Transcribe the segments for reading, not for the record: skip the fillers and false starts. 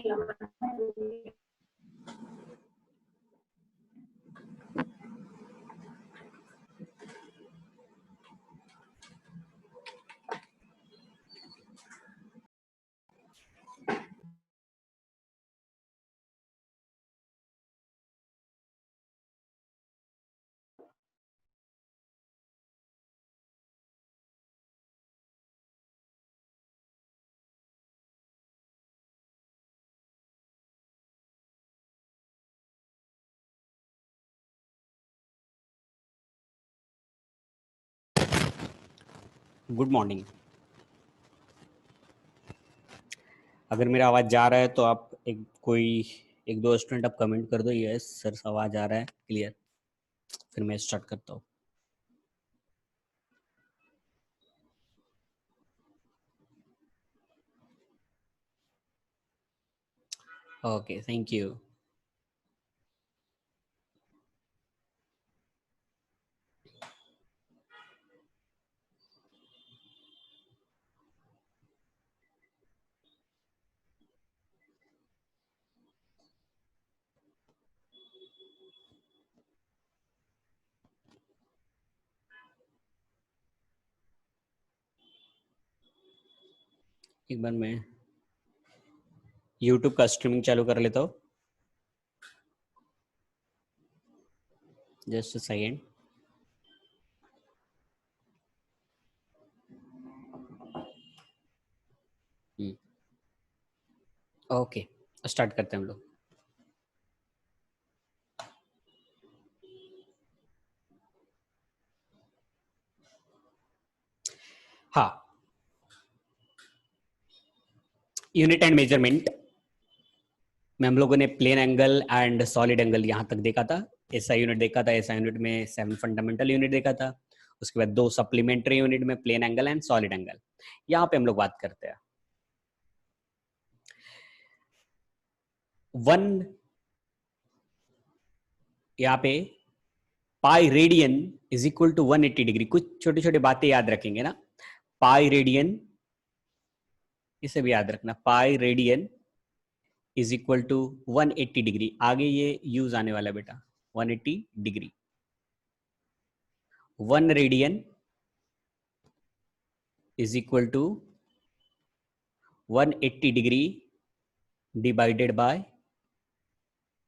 Good morning. अगर मेरा आवाज जा रहा है तो आप एक दो स्टूडेंट आप कमेंट कर दो, यस सर आवाज आ रहा है क्लियर, फिर मैं स्टार्ट करता हूँ। Okay, thank you. एक बार मैं YouTube का स्ट्रीमिंग चालू कर लेता हूँ, just a second. Okay, start करते हैं हम लोग। हाँ, यूनिट एंड मेजरमेंट में हम लोगों ने plane angle and solid angle यहाँ तक देखा था। एसआई यूनिट देखा था, एसआई यूनिट में 7 फंडामेंटल यूनिट देखा था, उसके बाद 2 सप्लीमेंट्री यूनिट में plane angle and solid angle. यहाँ पे हम लोग बात करते हैं 1, यहाँ पे pi radian is equal to 180 degree. कुछ छोटी छोटी बातें याद रखेंगे ना, पाई रेडियन, इसे भी याद रखना, pi radian is equal to 180 degree. आगे ये यूज आने वाला बेटा, 180 degree. 1 radian is equal to 180 degree divided by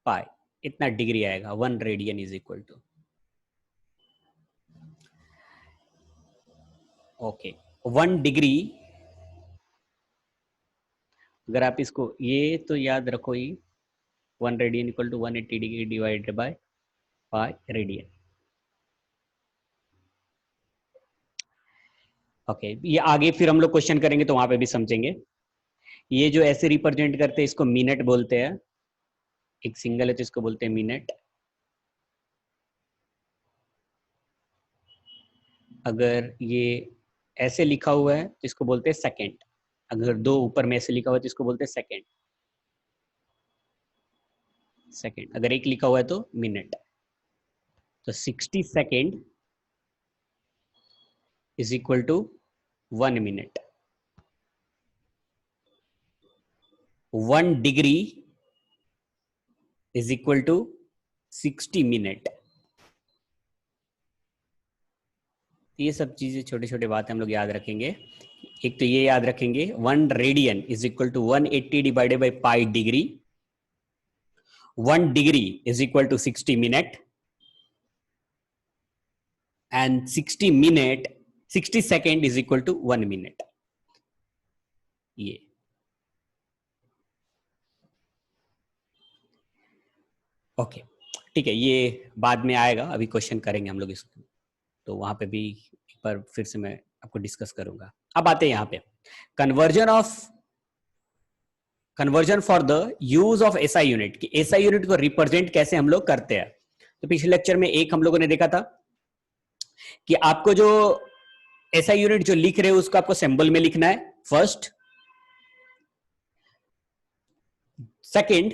pi, इतना डिग्री आएगा। 1 radian is equal to, okay, 1 degree. अगर आप इसको ये तो याद रखो ही, 1 radian equal to 180 degree divided by pi radian. Okay, ये आगे फिर हम लोग क्वेश्चन करेंगे तो वहां पे भी समझेंगे। ये जो ऐसे रिप्रेजेंट करते हैं इसको मिनट बोलते हैं, एक सिंगल है तो इसको बोलते हैं मिनट। अगर ये ऐसे लिखा हुआ है तो इसको बोलते हैं सेकंड। अगर 2 ऊपर में ऐसे लिखा हुआ है तो इसको बोलते हैं सेकंड। सेकंड अगर एक लिखा हुआ है तो मिनट। तो 60 second is equal to 1 minute. 1 degree is equal to 60 minute. ये सब चीजें छोटे छोटे बातें हम लोग याद रखेंगे। एक तो ये याद रखेंगे 1 radian is equal to 180 divided by pi degree. 1 degree is equal to 60 minute and 60 second is equal to 1 minute. ये ओके, ठीक है, ये बाद में आएगा, अभी क्वेश्चन करेंगे हम लोग इसको, तो वहां पे भी एक बार फिर से मैं आपको डिस्कस करूंगा। अब आते हैं यहाँ पे conversion for the use of SI unit, कि एसआई यूनिट को रिप्रेजेंट कैसे हम लोग करते हैं। तो पिछले लेक्चर में एक हम लोगों ने देखा था कि आपको जो एसआई यूनिट जो लिख रहे हो उसको आपको सिंबल में लिखना है फर्स्ट। सेकंड,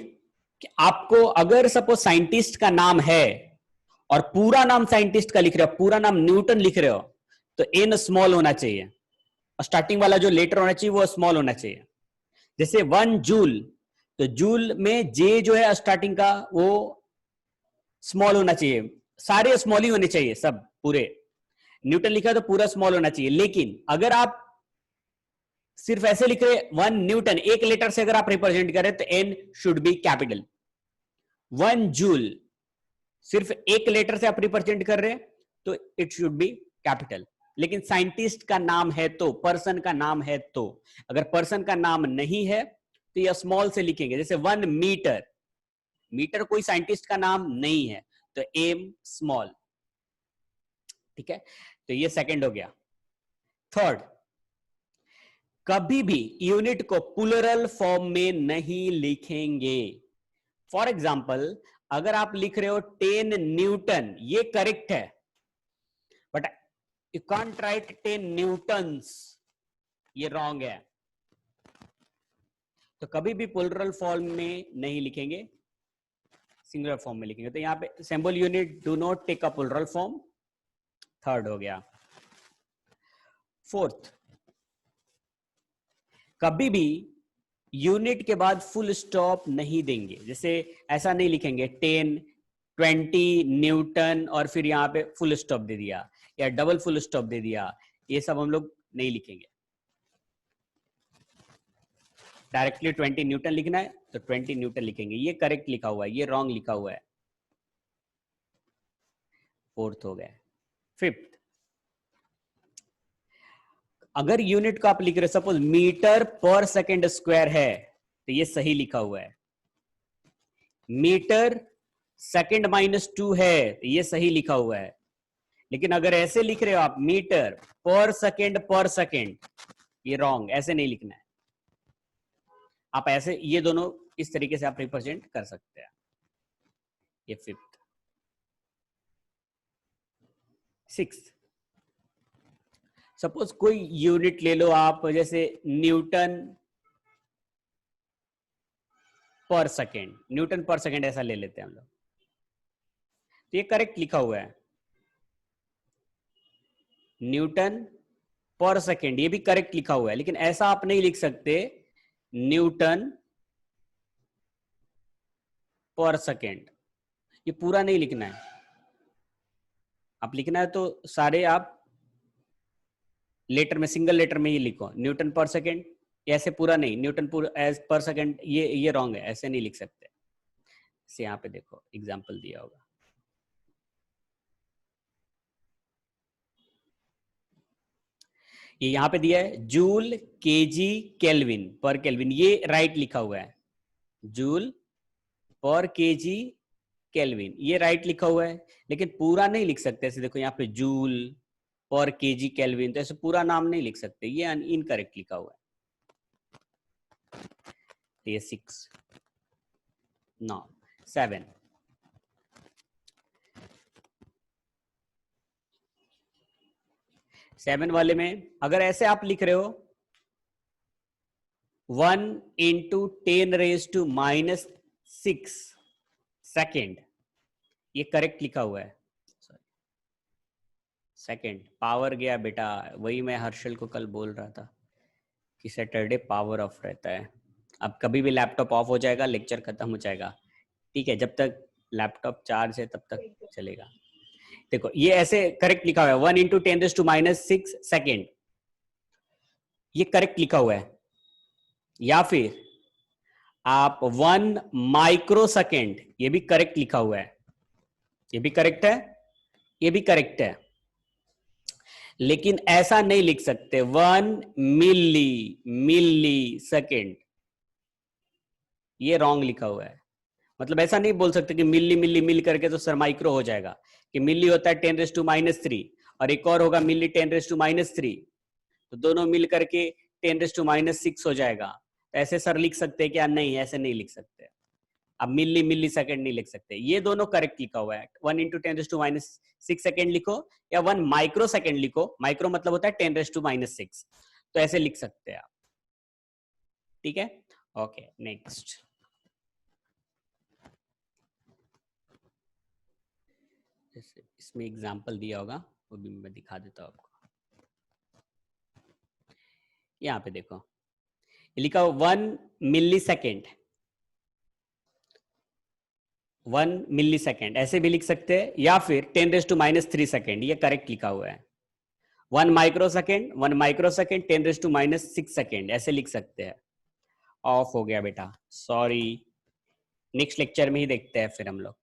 कि आपको अगर सपोज साइंटिस्ट का नाम है और पूरा नाम साइंटिस्ट का लिख रहे हो, पूरा नाम न्यूटन लिख रहे हो, तो एन स्मॉल होना चाहिए और स्टार्टिंग वाला जो लेटर होना चाहिए वो स्मॉल होना चाहिए। जैसे 1 जूल, तो जूल में जे जो है स्टार्टिंग का वो स्मॉल होना चाहिए, सारे स्मॉल ही होने चाहिए सब पूरे। न्यूटन लिखा है तो पूरा स्मॉल होना चाहिए, लेकिन अगर आप सिर्फ ऐसे लिख रहे 1 न्यूटन एक लेटर से अगर आप रिप्रेजेंट करें तो N should be capital. 1 joule सिर्फ एक लेटर से आप रिप्रेजेंट कर रहे हैं तो इट शुड बी कैपिटल। लेकिन साइंटिस्ट का नाम है तो, पर्सन का नाम है तो, अगर पर्सन का नाम नहीं है तो ये स्मॉल से लिखेंगे। जैसे 1 मीटर, मीटर कोई साइंटिस्ट का नाम नहीं है तो एम स्मॉल। ठीक है, तो ये सेकंड हो गया। थर्ड, कभी भी यूनिट को प्लूरल फॉर्म में नहीं लिखेंगे। फॉर एग्जाम्पल, अगर आप लिख रहे हो 10 न्यूटन, ये करेक्ट है, but you can't right 10 Newton's, ये रॉन्ग है। तो कभी भी प्लूरल फॉर्म में नहीं लिखेंगे, सिंगुलर फॉर्म में लिखेंगे। तो यहां पे symbol unit do not take a plural form, third हो गया। फोर्थ, कभी भी यूनिट के बाद फुल स्टॉप नहीं देंगे। जैसे ऐसा नहीं लिखेंगे 10, 20 न्यूटन और फिर यहाँ पे फुल स्टॉप दे दिया या डबल फुल स्टॉप दे दिया, ये सब हम लोग नहीं लिखेंगे। डायरेक्टली 20 न्यूटन लिखना है तो 20 न्यूटन लिखेंगे, ये करेक्ट लिखा हुआ है, ये रॉन्ग लिखा हुआ है। फोर्थ हो गया। फिफ्थ, अगर यूनिट को आप लिख रहे, सपोज मीटर पर सेकेंड स्क्वायर है तो ये सही लिखा हुआ है। मीटर सेकेंड -2 है तो ये सही लिखा हुआ है। लेकिन अगर ऐसे लिख रहे हो आप मीटर पर सेकेंड, ये रॉन्ग, ऐसे नहीं लिखना है। आप ऐसे ये दोनों इस तरीके से आप रिप्रेजेंट कर सकते हैं। ये फिफ्थ। सिक्स्थ, सपोज कोई यूनिट ले लो आप, जैसे न्यूटन पर सेकेंड, न्यूटन पर सेकेंड ऐसा ले लेते हैं हम लोग, तो ये करेक्ट लिखा हुआ है। न्यूटन पर सेकेंड, ये भी करेक्ट लिखा हुआ है, लेकिन ऐसा आप नहीं लिख सकते न्यूटन पर सेकेंड, ये पूरा नहीं लिखना है। आप लिखना है तो सारे आप लेटर में, सिंगल लेटर में ही लिखो, न्यूटन पर सेकेंड, ऐसे पूरा नहीं, न्यूटन पर सेकेंड, ये रॉन्ग है, ऐसे नहीं लिख सकते। से यहाँ पे देखो एग्जाम्पल दिया होगा, ये यहाँ पे दिया है जूल, केजी, केल्विन, पर केल्विन, ये राइट लिखा हुआ है। जूल पर केजी केल्विन, ये राइट लिखा हुआ है, लेकिन पूरा नहीं लिख सकते। ऐसे देखो यहाँ पे जूल पर केजी केल्विन, तो ऐसे पूरा नाम नहीं लिख सकते, ये इनकरेक्ट लिखा हुआ है। ये 6, 9, 7, सेवन वाले में अगर ऐसे आप लिख रहे हो 1 × 10⁻⁻⁶ सेकेंड, ये करेक्ट लिखा हुआ है। सेकेंड पावर गया बेटा, वही मैं हर्षल को कल बोल रहा था कि सैटरडे पावर ऑफ रहता है। अब कभी भी लैपटॉप ऑफ हो जाएगा, लेक्चर खत्म हो जाएगा, ठीक है, जब तक लैपटॉप चार्ज है तब तक चलेगा। देखो ये ऐसे करेक्ट लिखा हुआ है 1 × 10⁻⁶ सेकेंड, ये करेक्ट लिखा हुआ है। या फिर आप 1 माइक्रो सेकेंड, ये भी करेक्ट लिखा हुआ है, ये भी करेक्ट है, ये भी करेक्ट है, लेकिन ऐसा नहीं लिख सकते 1 मिली सेकेंड, ये रॉन्ग लिखा हुआ है। मतलब ऐसा नहीं बोल सकते कि मिली मिल करके तो सर माइक्रो हो जाएगा, कि मिली होता है 10⁻³ और एक और होगा मिली 10⁻3, तो दोनों मिल करके 10⁻6 हो जाएगा। ऐसे सर लिख सकते हैं क्या? नहीं, ऐसे नहीं लिख सकते। अब मिली सेकेंड नहीं लिख सकते, ये दोनों करेक्ट लिखा हुआ है। 1 × 10⁻6 सेकेंड लिखो या 1 माइक्रो सेकेंड लिखो, माइक्रो मतलब होता है 10⁻6, तो ऐसे लिख सकते हैं आप, ठीक है। Okay, next. इसमें एग्जाम्पल दिया होगा, वो भी मैं दिखा देता हूं आपको। यहाँ पे देखो लिखा हो 1 मिली सेकेंड, 1 मिली सेकेंड ऐसे भी लिख सकते हैं, या फिर 10⁻³ सेकेंड, ये करेक्ट लिखा हुआ है। 1 माइक्रोसेकेंड 10⁻6 सेकेंड ऐसे लिख सकते हैं। ऑफ हो गया बेटा, सॉरी, नेक्स्ट लेक्चर में ही देखते हैं फिर हम लोग।